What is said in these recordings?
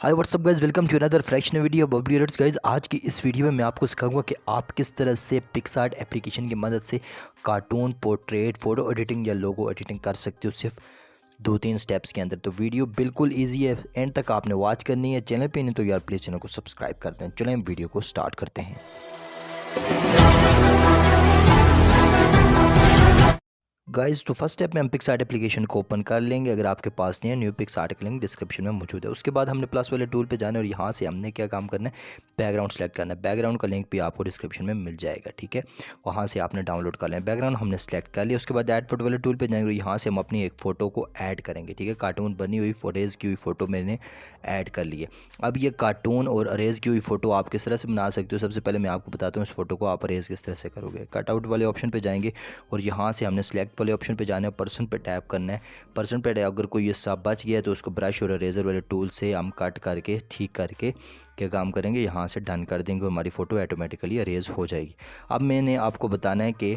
Hi whatsapp guys, welcome to another fresh new video bubbly edits. Guys आज की इस video में मैं आपको सिखाऊंगा कि आप किस तरह से पिक्सआर्ट एप्लीकेशन की मदद से कार्टून, पोर्ट्रेट, फोटो एडिटिंग या लोगो एडिटिंग कर सकते हो सिर्फ 2-3 स्टेप्स के अंदर। तो वीडियो बिल्कुल इजी है, एंड तक आपने वॉच करनी है। चैनल पे नहीं तो यार प्लीज़ चैनल को सब्सक्राइब कर दें। चलें वीडियो को स्टार्ट करते हैं। गाइस तो फर्स्ट स्टेप में हम पिक्सआर्ट एप्लीकेशन को ओपन कर लेंगे। अगर आपके पास नहीं है, न्यू पिक्सआर्ट का लिंक डिस्क्रिप्शन में मौजूद है। उसके बाद हमने प्लस वाले टूल पे जाना है और यहाँ से हमने क्या काम करना है, बैकग्राउंड सेलेक्ट करना है। बैकग्राउंड का लिंक भी आपको डिस्क्रिप्शन में मिल जाएगा, ठीक है। वहाँ से आपने डाउनलोड कर लें। बैकग्राउंड हमने सेलेक्ट कर लिया। उसके बाद ऐड फोटो वाले टूल पर जाएंगे और यहाँ से हम अपनी एक फ़ोटो को ऐड करेंगे, ठीक है। कार्टून बनी हुई अरेज की हुई फ़ोटो मैंने ऐड कर ली है। अब ये कार्टून और अरेज की हुई फ़ोटो आप किस तरह से बना सकते हो, सबसे पहले मैं आपको बताता हूँ इस फोटो को आप अरेज किस तरह से करोगे। कटआउट वाले ऑप्शन पे जाएंगे और यहाँ से हमने सेलेक्ट वाले ऑप्शन पे जाना है, पर्सन पे टैप करना है। पर्सन पे अगर कोई हिस्सा बच गया है तो उसको ब्रश और इरेजर वाले टूल से हम कट करके ठीक करके क्या काम करेंगे, यहाँ से डन कर देंगे, हमारी फ़ोटो ऑटोमेटिकली अरेज हो जाएगी। अब मैंने आपको बताना है कि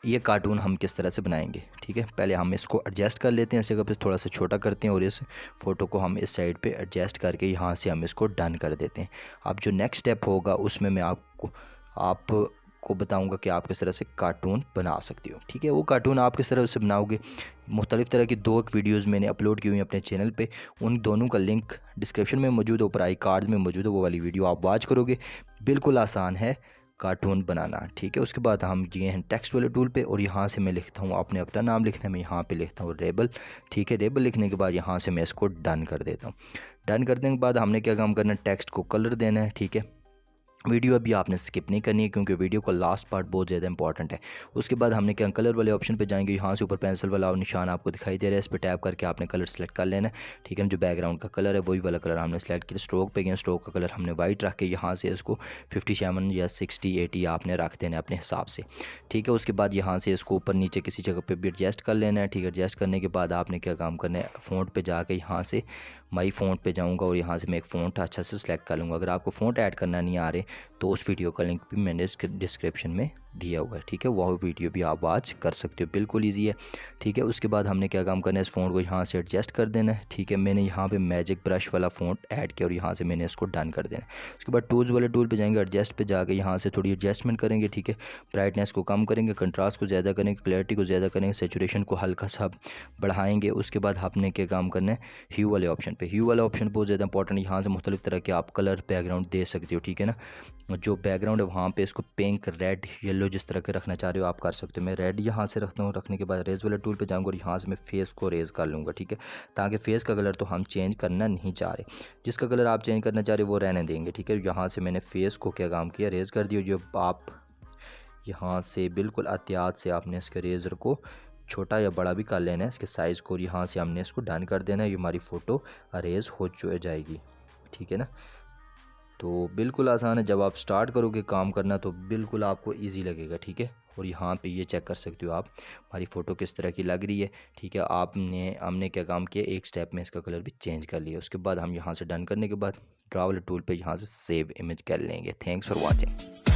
ये कार्टून हम किस तरह से बनाएंगे, ठीक है। पहले हम इसको एडजस्ट कर लेते हैं, इसे कभी थोड़ा सा छोटा करते हैं और इस फोटो को हम इस साइड पे एडजस्ट करके यहाँ से हम इसको डन कर देते हैं। अब जो नेक्स्ट स्टेप होगा उसमें मैं आपको बताऊंगा कि आप किस तरह से कार्टून बना सकते हो, ठीक है। वो कार्टून आप किस तरह से बनाओगे, मुख्तलिफ तरह की दो वीडियोज़ मैंने अपलोड की हुई हैं अपने चैनल पे। उन दोनों का लिंक डिस्क्रिप्शन में मौजूद है, ऊपर आई कार्ड्स में मौजूद है। वो वाली वीडियो आप वॉच करोगे। बिल्कुल आसान है कार्टून बनाना, ठीक है। उसके बाद हम गए हैं टेक्स्ट वाले टूल पे और यहाँ से मैं लिखता हूँ, आपने अपना नाम लिखना है, मैं यहाँ पे लिखता हूँ रेबल, ठीक है। रेबल लिखने के बाद यहाँ से मैं इसको डन कर देता हूँ। डन कर देने के बाद हमने क्या काम करना है, टेक्स्ट को कलर देना है, ठीक है। वीडियो अभी आपने स्किप नहीं करनी है क्योंकि वीडियो का लास्ट पार्ट बहुत ज़्यादा इंपॉर्टेंट है। उसके बाद हमने क्या कलर वाले ऑप्शन पे जाएंगे, यहाँ से ऊपर पेंसिल वाला निशान आपको दिखाई दे रहा है, इस पर टैप करके आपने कलर सेलेक्ट कर लेना है, ठीक है। जो बैकग्राउंड का कलर है वही वाला कलर हमने सेलेक्ट किया। स्ट्रोक पे गए, स्ट्रोक का कलर हमने वाइट रख के यहाँ से इसको 57 या 60-80 आपने रख देना है अपने हिसाब से, ठीक है। उसके बाद यहाँ से इसको ऊपर नीचे किसी जगह पर भी एडजस्ट कर लेना है, ठीक है। एडजस्ट करने के बाद आपने क्या काम करना है, फ़ॉन्ट पे जाके यहाँ से माई फ़ॉन्ट पे जाऊँगा और यहाँ से मैं एक फ़ॉन्ट अच्छा से सिलेक्ट कर लूँगा। अगर आपको फ़ॉन्ट ऐड करना नहीं आ रहे तो उस वीडियो का लिंक भी मैंने डिस्क्रिप्शन में दिया हुआ है, ठीक है। वह वीडियो भी आप वॉच कर सकते हो, बिल्कुल इजी है, ठीक है। उसके बाद हमने क्या काम करना है, इस फ़ॉन्ट को यहाँ से एडजस्ट कर देना है, ठीक है। मैंने यहाँ पे मैजिक ब्रश वाला फ़ॉन्ट ऐड किया और यहाँ से मैंने इसको डन कर देना है। उसके बाद टूल्स वाले टूल पे जाएंगे, एडजस्ट पे जाके यहाँ से थोड़ी एडजस्टमेंट करेंगे, ठीक है। ब्राइटनेस को कम करेंगे, कंट्रास्ट को ज़्यादा करेंगे, क्लैरिटी को ज़्यादा करेंगे, सेचुरेशन को हल्का सा बढ़ाएंगे। उसके बाद आपने क्या काम करना है, ह्यू वाले ऑप्शन पे, ह्यू वाला ऑप्शन बहुत ज़्यादा इंपॉर्टेंट है। यहाँ से मुख्तलिफ तरह के आप कलर बैकग्राउंड दे सकते हो, ठीक है ना। जो बैकग्राउंड है वहाँ पे इसको पिंक, रेड, येलो जिस तरह के रखना चाह रहे हो आप कर सकते हो। मैं रेड यहाँ से रखता हूँ। रखने के बाद रेज वाले टूल पे जाऊँगा और यहाँ से मैं फेस को रेज कर लूँगा, ठीक है। ताकि फेस का कलर तो हम चेंज करना नहीं चाह रहे, जिसका कलर आप चेंज करना चाह रहे हो वो रहने देंगे, ठीक है। यहाँ से मैंने फेस को क्या काम किया, रेज कर दिया। जो आप यहाँ से बिल्कुल एहतियात से आपने इसके रेजर को छोटा या बड़ा भी कर लेना है, इसके साइज़ को, और यहाँ से हमने इसको डन कर देना है। ये हमारी फ़ोटो अरेज हो जाएगी, ठीक है ना। तो बिल्कुल आसान है, जब आप स्टार्ट करोगे काम करना तो बिल्कुल आपको इजी लगेगा, ठीक है। और यहाँ पे ये चेक कर सकते हो आप हमारी फ़ोटो किस तरह की लग रही है, ठीक है। हमने क्या काम किया, एक स्टेप में इसका कलर भी चेंज कर लिया। उसके बाद हम यहाँ से डन करने के बाद ड्रा वाले टूल पे यहाँ से सेव इमेज कर लेंगे। Thanks for watching.